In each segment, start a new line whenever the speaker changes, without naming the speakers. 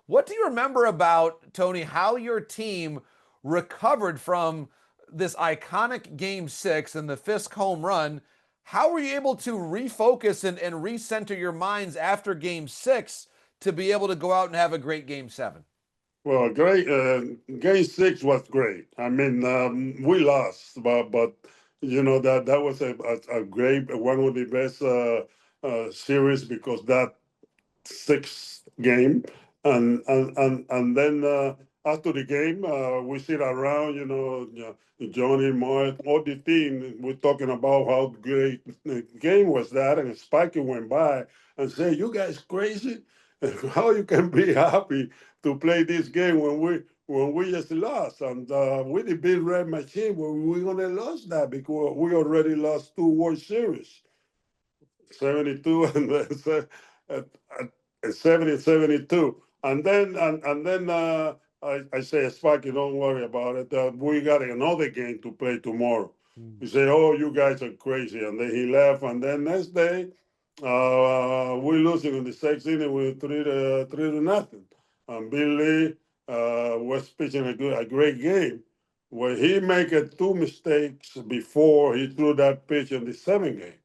What do you remember about, Tony, how your team recovered from this iconic game six and the Fisk home run? How were you able to refocus and recenter your minds after game six to be able to go out and have a great game seven?
Well, great. Game six was great. I mean, we lost, but that was a great one of the best series because that sixth game, and then after the game, we sit around, Johnny, Mark, all the team. We're talking about how great the game was that, and Sparky went by and said, "You guys crazy? How you can be happy to play this game when we just lost?" And with the big red machine, we're gonna lose that because we already lost two World Series. 72 and then at, at 70, 72. And then I say, Sparky, don't worry about it. We got another game to play tomorrow. He said, "Oh, you guys are crazy." And then he left. And then next day, we losing in the sixth inning with three to nothing. And Billy was pitching a great game. Where he made two mistakes before he threw that pitch in the seventh game.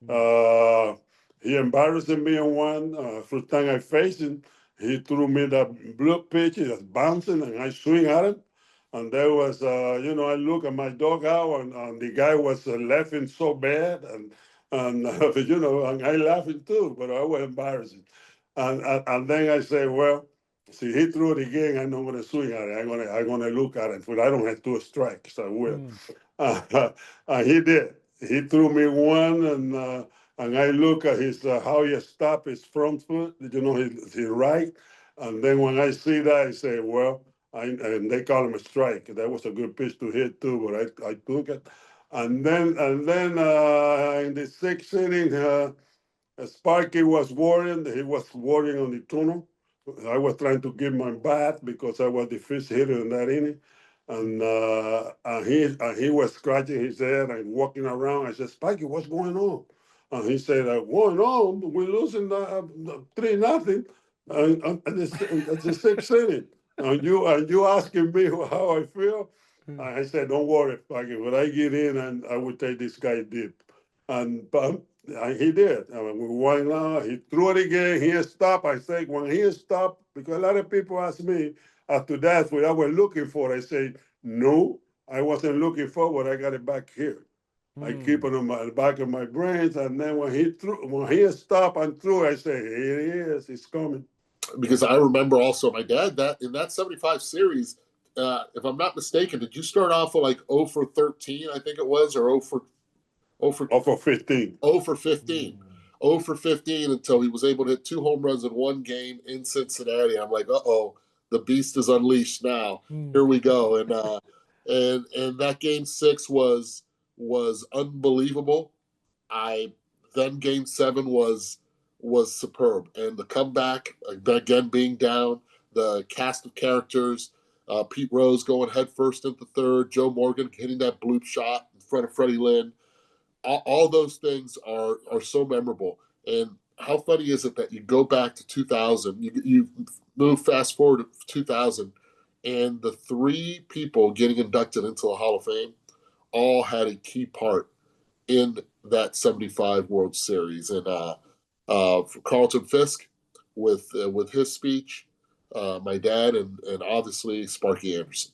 Uh, he embarrassed me on one. First time I faced him, he threw me that blue pitch. It was bouncing, and I swing at him. And there was, I look at my dugout, and the guy was laughing so bad, and I laughing too, but I was embarrassing. And then I say, well, see, he threw it again. I'm not going to swing at it. I'm gonna look at it, but I don't have two strikes. I will.
Mm.
And he did. He threw me one, and I look at his how he stopped his front foot, his right. And then when I see that, I say, well, and they call him a strike. That was a good pitch to hit too, but I took it. And then in the sixth inning, Sparky was worrying. He was worrying on the tunnel. I was trying to give my bat because I was the first hitter in that inning. And he was scratching his head and walking around. I said, "Sparky, what's going on?" And he said, "Going on? We're losing 3-0, and that's the sixth inning. And you asking me how I feel?" I said, "Don't worry, Sparky. When I get in, and I will take this guy deep." And he did. I mean, we won now. He threw it again. He stopped. I think when he stopped, because a lot of people ask me after that what I was looking for. I say, no, I wasn't looking for what I got it back here. I keep
Mm.
it on my back of my brains. And then when he stopped and threw, I say, here he is. He's coming.
Because I remember also my dad that in that 75 series, if I'm not mistaken, did you start off with like 0 for 13, I think it was, or 0 for
Off of 15.
0 for 15. 0 for 15 until he was able to hit two home runs in one game in Cincinnati. I'm like, uh-oh, the beast is unleashed now.
Mm.
Here we go. And that game six was unbelievable. I then game seven was superb. And the comeback, again being down, the cast of characters, Pete Rose going headfirst into third, Joe Morgan hitting that bloop shot in front of Freddie Lynn. All those things are so memorable. And how funny is it that you go back to 2000, you move fast forward to 2000, and the three people getting inducted into the Hall of Fame all had a key part in that 75 World Series. And for Carlton Fisk with his speech, my dad, and obviously Sparky Anderson.